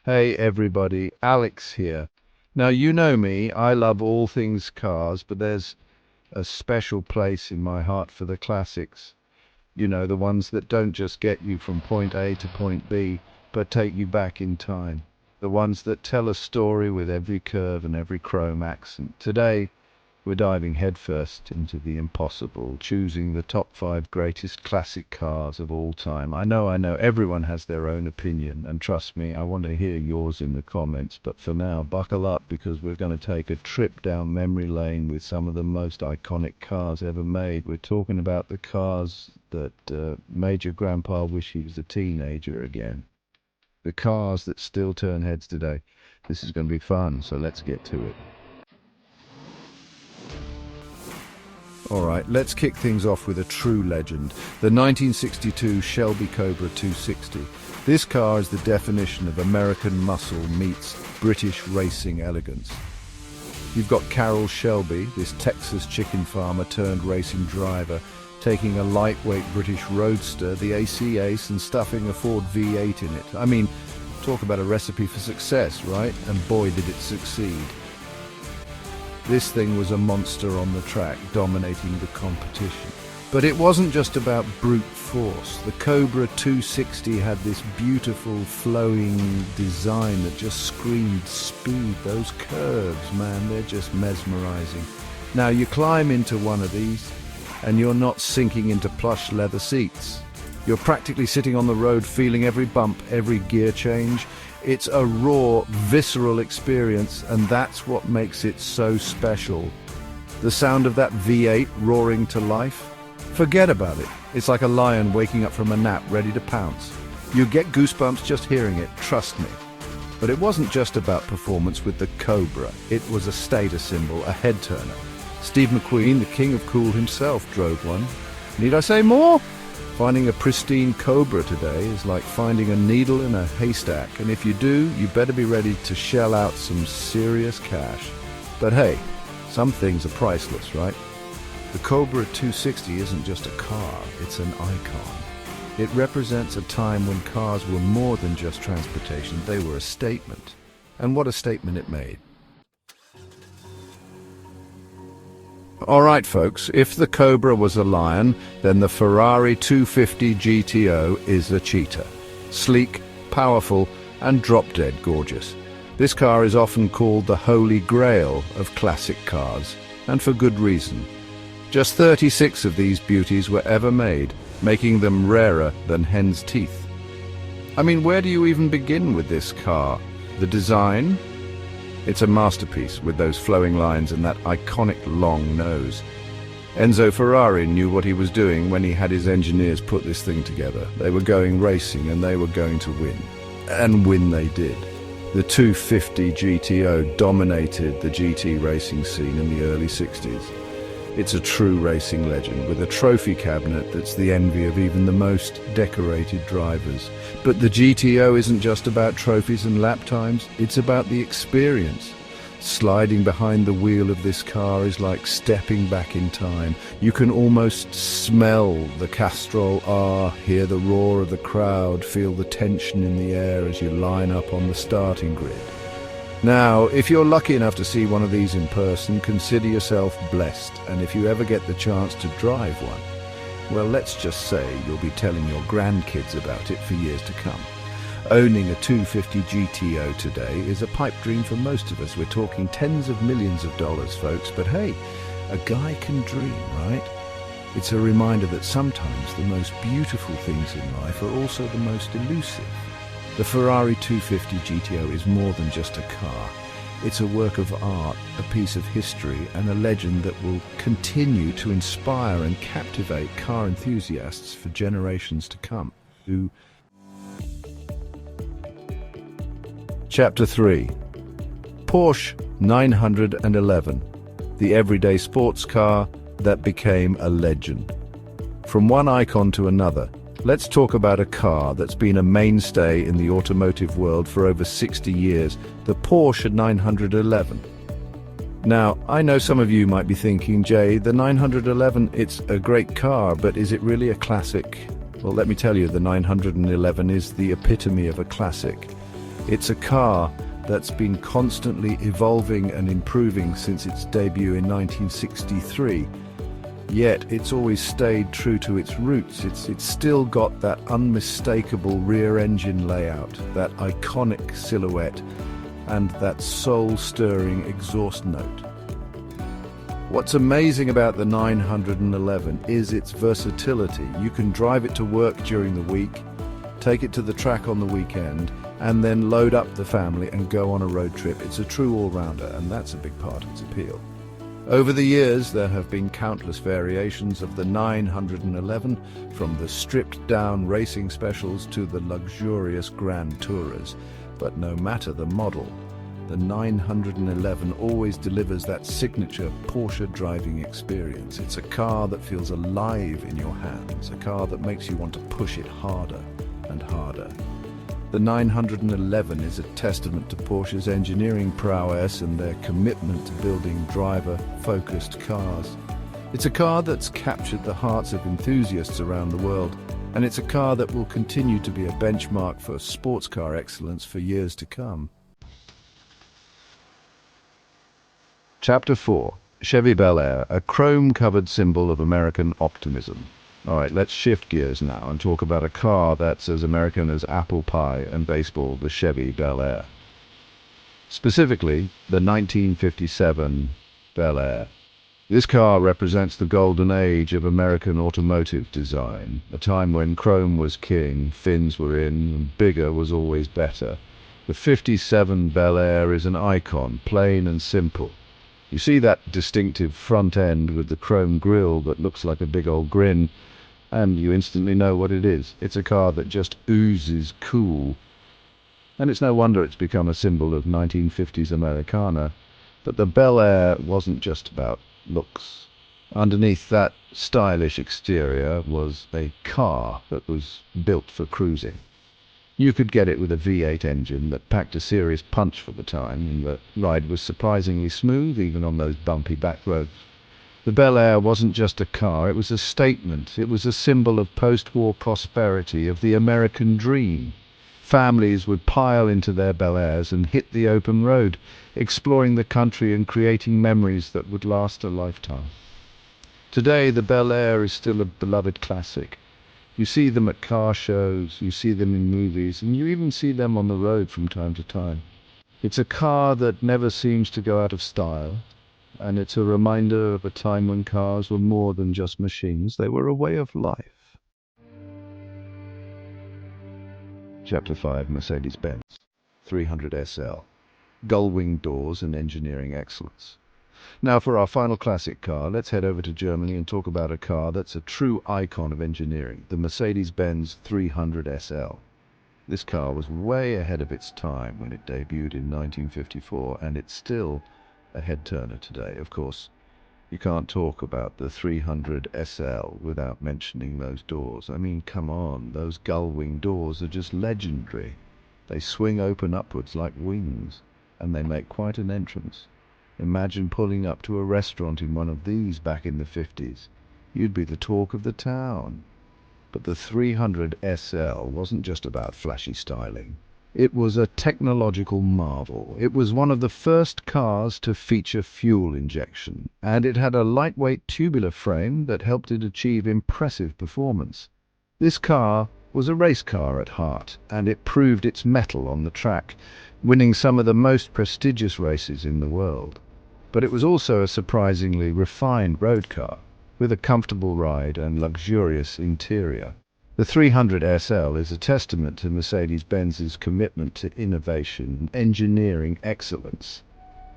Hey everybody, Alex here. Now you know me, I love all things cars, but there's a special place in my heart for the classics. You know, the ones that don't just get you from point A to point B, but take you back in time. The ones that tell a story with every curve and every chrome accent. Today, we're diving headfirst into the impossible, choosing the top 5 greatest classic cars of all time. I know, everyone has their own opinion, and trust me, I want to hear yours in the comments. But for now, buckle up because we're going to take a trip down memory lane with some of the most iconic cars ever made. We're talking about the cars that made your grandpa wish he was a teenager again. The cars that still turn heads today. This is going to be fun, so let's get to it. Alright, let's kick things off with a true legend, the 1962 Shelby Cobra 260. This car is the definition of American muscle meets British racing elegance. You've got Carroll Shelby, this Texas chicken farmer turned racing driver, taking a lightweight British roadster, the AC Ace, and stuffing a Ford V8 in it. I mean, talk about a recipe for success, right? And boy did it succeed. This thing was a monster on the track, dominating the competition. But it wasn't just about brute force. The Cobra 260 had this beautiful, flowing design that just screamed speed. Those curves, man, they're just mesmerizing. Now, you climb into one of these, and you're not sinking into plush leather seats. You're practically sitting on the road, feeling every bump, every gear change. It's a raw, visceral experience, and that's what makes it so special. The sound of that V8 roaring to life? Forget about it. It's like a lion waking up from a nap, ready to pounce. You get goosebumps just hearing it, trust me. But it wasn't just about performance with the Cobra. It was a status symbol, a head-turner. Steve McQueen, the king of cool himself, drove one. Need I say more? Finding a pristine Cobra today is like finding a needle in a haystack, and if you do, you better be ready to shell out some serious cash. But hey, some things are priceless, right? The Cobra 260 isn't just a car, it's an icon. It represents a time when cars were more than just transportation, they were a statement. And what a statement it made. Alright folks, if the Cobra was a lion, then the Ferrari 250 GTO is a cheetah. Sleek, powerful, and drop-dead gorgeous. This car is often called the holy grail of classic cars, and for good reason. Just 36 of these beauties were ever made, making them rarer than hen's teeth. I mean, where do you even begin with this car? The design? It's a masterpiece with those flowing lines and that iconic long nose. Enzo Ferrari knew what he was doing when he had his engineers put this thing together. They were going racing and they were going to win. And win they did. The 250 GTO dominated the GT racing scene in the early 60s. It's a true racing legend with a trophy cabinet that's the envy of even the most decorated drivers. But the GTO isn't just about trophies and lap times, it's about the experience. Sliding behind the wheel of this car is like stepping back in time. You can almost smell the Castrol R, hear the roar of the crowd, feel the tension in the air as you line up on the starting grid. Now, if you're lucky enough to see one of these in person, consider yourself blessed, and if you ever get the chance to drive one, well, let's just say you'll be telling your grandkids about it for years to come. Owning a 250 GTO today is a pipe dream for most of us. We're talking tens of millions of dollars, folks, but hey, a guy can dream, right? It's a reminder that sometimes the most beautiful things in life are also the most elusive. The Ferrari 250 GTO is more than just a car. It's a work of art, a piece of history, and a legend that will continue to inspire and captivate car enthusiasts for generations to come. Chapter 3. Porsche 911, the everyday sports car that became a legend. From one icon to another, let's talk about a car that's been a mainstay in the automotive world for over 60 years, the Porsche 911. Now, I know some of you might be thinking, Jay, the 911, it's a great car, but is it really a classic? Well, let me tell you, the 911 is the epitome of a classic. It's a car that's been constantly evolving and improving since its debut in 1963. Yet it's always stayed true to its roots. It's still got that unmistakable rear engine layout, that iconic silhouette, and that soul-stirring exhaust note. What's amazing about the 911 is its versatility. You can drive it to work during the week, take it to the track on the weekend, and then load up the family and go on a road trip. It's a true all-rounder, and that's a big part of its appeal. Over the years, there have been countless variations of the 911, from the stripped-down racing specials to the luxurious Grand Tourers. But no matter the model, the 911 always delivers that signature Porsche driving experience. It's a car that feels alive in your hands, a car that makes you want to push it harder and harder. The 911 is a testament to Porsche's engineering prowess and their commitment to building driver-focused cars. It's a car that's captured the hearts of enthusiasts around the world, and it's a car that will continue to be a benchmark for sports car excellence for years to come. Chapter 4. Chevy Bel Air, a chrome-covered symbol of American optimism. All right, let's shift gears now and talk about a car that's as American as apple pie and baseball, the Chevy Bel Air. Specifically, the 1957 Bel Air. This car represents the golden age of American automotive design, a time when chrome was king, fins were in, and bigger was always better. The 57 Bel Air is an icon, plain and simple. You see that distinctive front end with the chrome grille that looks like a big old grin, and you instantly know what it is. It's a car that just oozes cool. And it's no wonder it's become a symbol of 1950s Americana. But the Bel Air wasn't just about looks. Underneath that stylish exterior was a car that was built for cruising. You could get it with a V8 engine that packed a serious punch for the time, and the ride was surprisingly smooth, even on those bumpy back roads. The Bel Air wasn't just a car, it was a statement. It was a symbol of post-war prosperity, of the American dream. Families would pile into their Bel Airs and hit the open road, exploring the country and creating memories that would last a lifetime. Today, the Bel Air is still a beloved classic. You see them at car shows, you see them in movies, and you even see them on the road from time to time. It's a car that never seems to go out of style, and it's a reminder of a time when cars were more than just machines, they were a way of life. Chapter 5, Mercedes-Benz 300 SL. Gull-wing doors and engineering excellence. Now for our final classic car, let's head over to Germany and talk about a car that's a true icon of engineering, the Mercedes-Benz 300 SL. This car was way ahead of its time when it debuted in 1954, and it's still a head-turner today. Of course, you can't talk about the 300 SL without mentioning those doors. I mean, come on, those gull-wing doors are just legendary. They swing open upwards like wings, and they make quite an entrance. Imagine pulling up to a restaurant in one of these back in the 50s. You'd be the talk of the town. But the 300 SL wasn't just about flashy styling. It was a technological marvel. It was one of the first cars to feature fuel injection, and it had a lightweight tubular frame that helped it achieve impressive performance. This car was a race car at heart, and it proved its mettle on the track, winning some of the most prestigious races in the world. But it was also a surprisingly refined road car, with a comfortable ride and luxurious interior. The 300 SL is a testament to Mercedes-Benz's commitment to innovation and engineering excellence.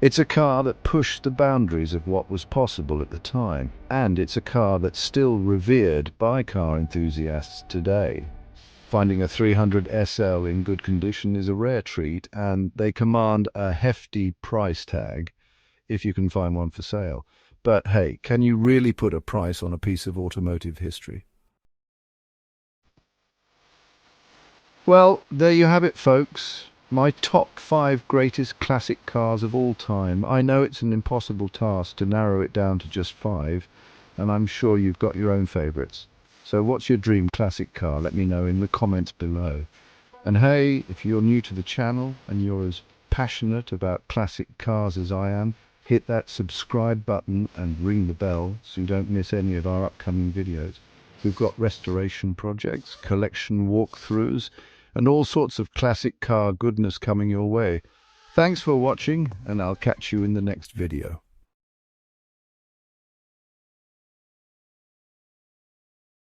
It's a car that pushed the boundaries of what was possible at the time, and it's a car that's still revered by car enthusiasts today. Finding a 300 SL in good condition is a rare treat, and they command a hefty price tag if you can find one for sale. But hey, can you really put a price on a piece of automotive history? Well, there you have it, folks. My top 5 greatest classic cars of all time. I know it's an impossible task to narrow it down to just 5, and I'm sure you've got your own favourites. So what's your dream classic car? Let me know in the comments below. And hey, if you're new to the channel and you're as passionate about classic cars as I am, hit that subscribe button and ring the bell so you don't miss any of our upcoming videos. We've got restoration projects, collection walkthroughs, and all sorts of classic car goodness coming your way. Thanks for watching, and I'll catch you in the next video.